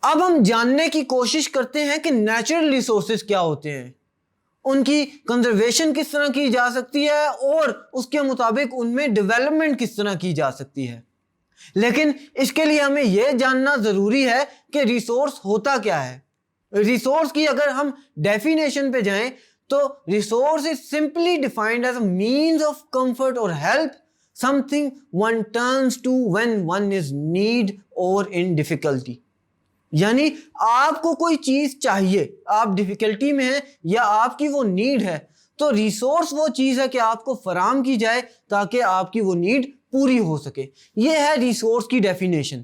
اب ہم جاننے کی کوشش کرتے ہیں کہ نیچرل ریسورسز کیا ہوتے ہیں, ان کی کنزرویشن کس طرح کی جا سکتی ہے اور اس کے مطابق ان میں ڈیولپمنٹ کس طرح کی جا سکتی ہے. لیکن اس کے لیے ہمیں یہ جاننا ضروری ہے کہ ریسورس ہوتا کیا ہے. ریسورس کی اگر ہم ڈیفینیشن پہ جائیں تو resource is simply defined as a means of comfort or help, something one turns to when one is need or in difficulty. یعنی آپ کو کوئی چیز چاہیے, آپ ڈیفیکلٹی میں ہیں یا آپ کی وہ نیڈ ہے, تو ریسورس وہ چیز ہے کہ آپ کو فراہم کی جائے تاکہ آپ کی وہ نیڈ پوری ہو سکے. یہ ہے ریسورس کی ڈیفینیشن.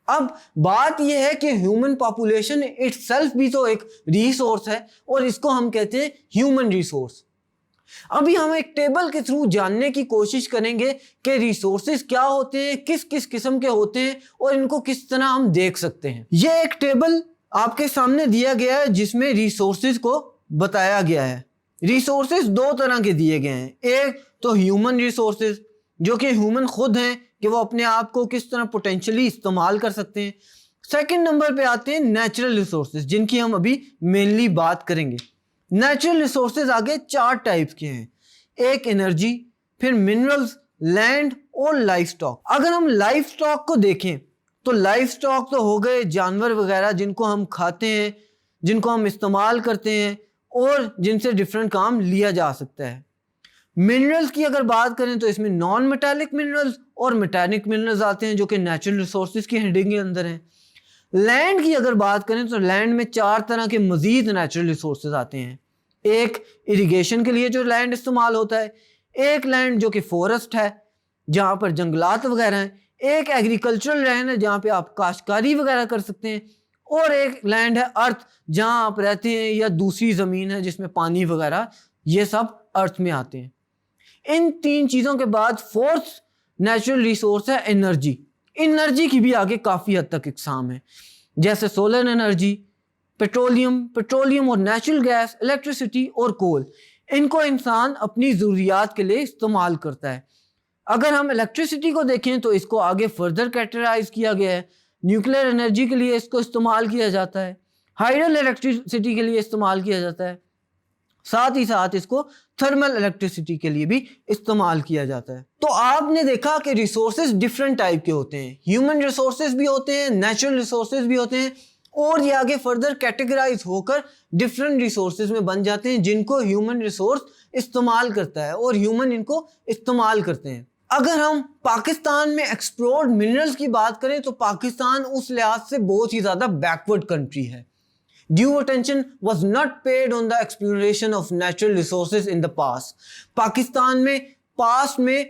اب بات یہ ہے کہ ہیومن پاپولیشن اٹ سیلف بھی تو ایک ریسورس ہے اور اس کو ہم کہتے ہیں ہیومن ریسورس. ابھی ہم ایک ٹیبل کے تھرو جاننے کی کوشش کریں گے کہ ریسورسز کیا ہوتے ہیں, کس کس قسم کے ہوتے ہیں اور ان کو کس طرح ہم دیکھ سکتے ہیں. یہ ایک ٹیبل آپ کے سامنے دیا گیا ہے جس میں ریسورسز کو بتایا گیا ہے. ریسورسز دو طرح کے دیے گئے ہیں. ایک تو ہیومن ریسورسز جو کہ ہیومن خود ہیں کہ وہ اپنے آپ کو کس طرح پوٹینشلی استعمال کر سکتے ہیں. سیکنڈ نمبر پہ آتے ہیں نیچرل ریسورسز جن کی ہم ابھی مینلی بات کریں گے. نیچرل ریسورسز آگے 4 ٹائپس کے ہیں. ایک انرجی, پھر منرلز, لینڈ اور لائف سٹاک. اگر ہم لائف سٹاک کو دیکھیں تو لائف سٹاک تو ہو گئے جانور وغیرہ جن کو ہم کھاتے ہیں, جن کو ہم استعمال کرتے ہیں اور جن سے ڈفرینٹ کام لیا جا سکتا ہے. منرلز کی اگر بات کریں تو اس میں نان میٹالک منرلز اور میٹالک منرلز آتے ہیں جو کہ نیچرل ریسورسز کی ہیڈنگ کے اندر ہیں. لینڈ کی اگر بات کریں تو لینڈ میں 4 طرح کے مزید نیچرل ریسورسز آتے ہیں. ایک اریگیشن کے لیے جو لینڈ استعمال ہوتا ہے, ایک لینڈ جو کہ فورسٹ ہے جہاں پر جنگلات وغیرہ ہیں, ایک ایگریکلچرل لینڈ ہے جہاں پہ آپ کاشتکاری وغیرہ کر سکتے ہیں, اور ایک لینڈ ہے ارتھ جہاں آپ رہتے ہیں یا دوسری زمین ہے جس میں پانی وغیرہ, یہ سب ارتھ میں آتے ہیں. ان 3 چیزوں کے بعد فورتھ نیچرل ریسورس ہے انرجی. انرجی کی بھی آگے کافی حد تک اقسام ہیں جیسے سولر انرجی, پیٹرولیم اور نیچرل گیس, الیکٹریسٹی اور کول. ان کو انسان اپنی ضروریات کے لیے استعمال کرتا ہے. اگر ہم الیکٹریسٹی کو دیکھیں تو اس کو آگے فردر کیٹیگرائز کیا گیا ہے. نیوکلیر انرجی کے لیے اس کو استعمال کیا جاتا ہے, ہائیڈل الیکٹریسٹی کے لیے استعمال کیا جاتا ہے, ساتھ ہی ساتھ اس کو تھرمل الیکٹریسٹی کے لیے بھی استعمال کیا جاتا ہے. تو آپ نے دیکھا کہ ریسورسز ڈفرینٹ ٹائپ کے ہوتے ہیں. ہیومن ریسورسز بھی ہوتے ہیں, نیچرل ریسورسز بھی ہوتے ہیں, اور یہ آگے فردر کیٹیگرائز ہو کر ڈفرینٹ ریسورسز میں بن جاتے ہیں جن کو ہیومن ریسورس استعمال کرتا ہے اور ہیومن ان کو استعمال کرتے ہیں. اگر ہم پاکستان میں ایکسپلورڈ منرلز کی بات کریں تو پاکستان اس لحاظ سے بہت ہی زیادہ بیکورڈ کنٹری ہے. Due attention was not paid on the exploration of natural resources in the past. Pakistan میں پاسٹ میں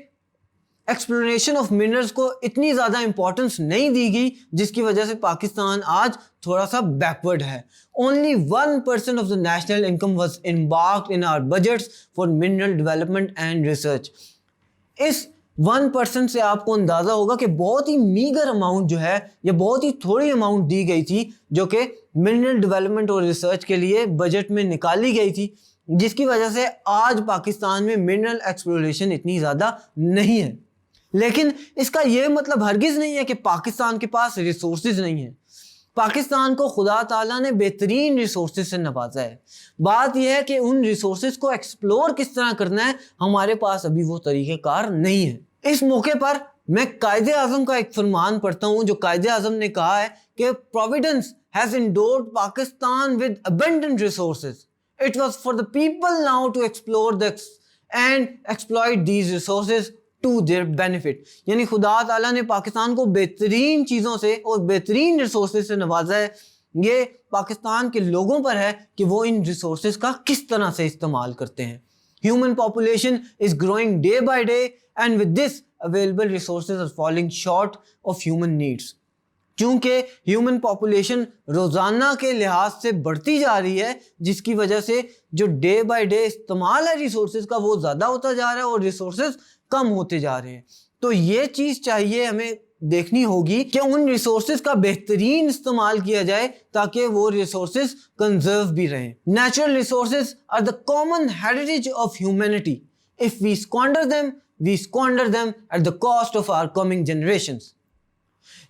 ایکسپلوریشن آف منرلز کو اتنی زیادہ امپورٹنس نہیں دی گئی جس کی وجہ سے پاکستان آج تھوڑا سا بیکورڈ ہے. Only 1% of the national income was embarked in our budgets for mineral development and research. اس 1% سے آپ کو اندازہ ہوگا کہ بہت ہی میگر اماؤنٹ جو ہے یا بہت ہی تھوڑی اماؤنٹ دی گئی تھی جو کہ منرل ڈیولپمنٹ اور ریسرچ کے لیے بجٹ میں نکالی گئی تھی, جس کی وجہ سے آج پاکستان میں منرل ایکسپلوریشن اتنی زیادہ نہیں ہے. لیکن اس کا یہ مطلب ہرگز نہیں ہے کہ پاکستان کے پاس ریسورسز نہیں ہیں. پاکستان کو خدا تعالیٰ نے بہترین ریسورسز سے نوازا ہے. بات یہ ہے کہ ان ریسورسز کو ایکسپلور کس طرح کرنا ہے, ہمارے پاس ابھی وہ طریقہ کار نہیں ہے. اس موقع پر میں قائد اعظم کا ایک فرمان پڑھتا ہوں جو قائد اعظم نے کہا ہے کہ Providence has endowed Pakistan with abundant resources. It was for the people now to explore and exploit these resources to their benefit. یعنی خدا تعالیٰ نے پاکستان کو بہترین چیزوں سے اور بہترین ریسورسز سے نوازا ہے. یہ پاکستان کے لوگوں پر ہے کہ وہ ان ریسورسز کا کس طرح سے استعمال کرتے ہیں. Human population is growing day by day and with this available resources are falling short of human needs. چونکہ ہیومن پاپولیشن روزانہ کے لحاظ سے بڑھتی جا رہی ہے جس کی وجہ سے جو ڈے بائی ڈے استعمال ہے ریسورسز کا وہ زیادہ ہوتا جا رہا ہے اور ریسورسز کم ہوتے جا رہے ہیں. تو یہ چیز چاہیے ہمیں دیکھنی ہوگی کہ ان ریسورسز کا بہترین استعمال کیا جائے تاکہ وہ ریسورسز کنزرو بھی رہیں. Natural resources are the common heritage of humanity. If we squander them at the cost of our coming generations.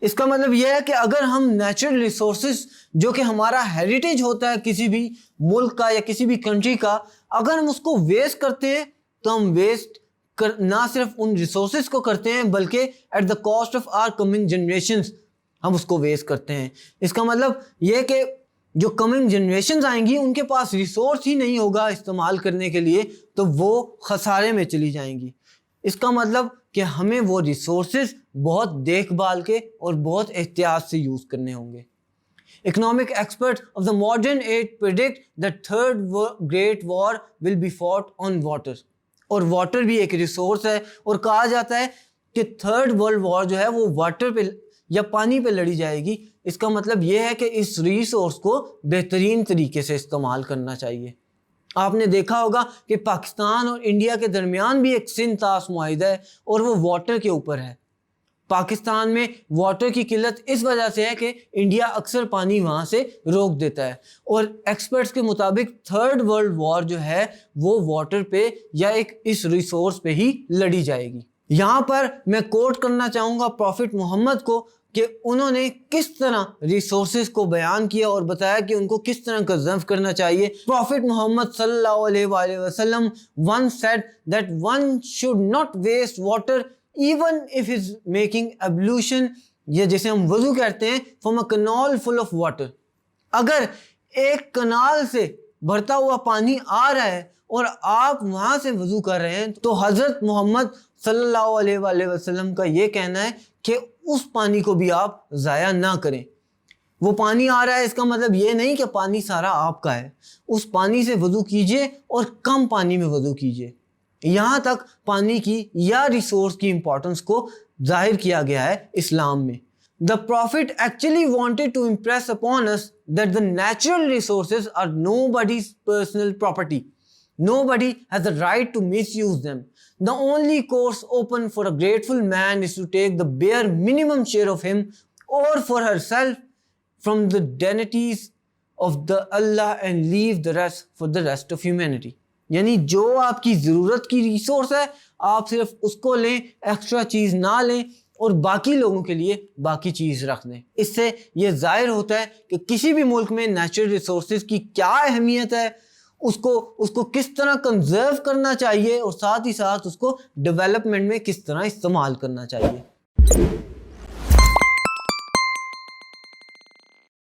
اس کا مطلب یہ ہے کہ اگر ہم نیچرل ریسورسز جو کہ ہمارا ہیریٹیج ہوتا ہے کسی بھی ملک کا یا کسی بھی کنٹری کا، اگر ہم اس کو ویسٹ کرتے ہیں تو ہم ویسٹ نہ صرف ان ریسورسز کو کرتے ہیں بلکہ at the cost of our coming generations ہم اس کو ویسٹ کرتے ہیں۔ اس کا مطلب یہ کہ جو کمنگ جنریشنز آئیں گی ان کے پاس ریسورس ہی نہیں ہوگا استعمال کرنے کے لیے، تو وہ خسارے میں چلی جائیں گی۔ اس کا مطلب کہ ہمیں وہ ریسورسز بہت دیکھ بھال کے اور بہت احتیاط سے یوز کرنے ہوں گے۔ Economic experts of the modern age predict that third great war will be fought on water. اور واٹر بھی ایک ریسورس ہے، اور کہا جاتا ہے کہ تھرڈ ورلڈ وار جو ہے وہ واٹر پہ یا پانی پہ لڑی جائے گی۔ اس کا مطلب یہ ہے کہ اس ریسورس کو بہترین طریقے سے استعمال کرنا چاہیے۔ آپ نے دیکھا ہوگا کہ پاکستان اور انڈیا کے درمیان بھی ایک سند طاس معاہدہ ہے اور وہ واٹر کے اوپر ہے۔ پاکستان میں واٹر کی قلت اس وجہ سے ہے کہ انڈیا اکثر پانی وہاں سے روک دیتا ہے، اور ایکسپرٹس کے مطابق تھرڈ ورلڈ وار جو ہے وہ واٹر پہ یا ایک اس ریسورس پہ ہی لڑی جائے گی۔ یہاں پر میں کوٹ کرنا چاہوں گا پروفٹ محمد کو کہ انہوں نے کس طرح ریسورسز کو بیان کیا اور بتایا کہ ان کو کس طرح کنزرو کرنا چاہیے۔ پروفٹ محمد صلی اللہ علیہ وآلہ وسلم once said that one should not waste water even if is making ablution، یہ جیسے ہم وضو کرتے ہیں from a canal full of water۔ اگر ایک کنال سے بھرتا ہوا پانی آ رہا ہے اور آپ وہاں سے وضو کر رہے ہیں تو حضرت محمد صلی اللہ علیہ وآلہ وسلم کا یہ کہنا ہے کہ اس پانی کو بھی آپ ضائع نہ کریں۔ وہ پانی آ رہا ہے، اس کا مطلب یہ نہیں کہ پانی سارا آپ کا ہے، اس پانی سے وضو کیجئے اور کم پانی میں وضو کیجئے۔ یہاں تک پانی کی یا ریسورس کی امپورٹنس کو ظاہر کیا گیا ہے اسلام میں۔ The Prophet actually wanted to impress upon us that the natural resources are nobody's personal property. Nobody has the right to misuse them. The only course open for a grateful man is to take the bare minimum share of him or for herself from the dignities of the Allah and leave the rest for the rest of humanity. یعنی جو آپ کی ضرورت کی resource ہے آپ صرف اس کو لیں، ایکسٹرا چیز نہ لیں، اور باقی لوگوں کے لیے باقی چیز رکھ دیں۔ اس سے یہ ظاہر ہوتا ہے کہ کسی بھی ملک میں نیچرل ریسورسز کی کیا اہمیت ہے، اس کو کس طرح کنزرو کرنا چاہیے، اور ساتھ ہی ساتھ اس کو ڈیولپمنٹ میں کس طرح استعمال کرنا چاہیے۔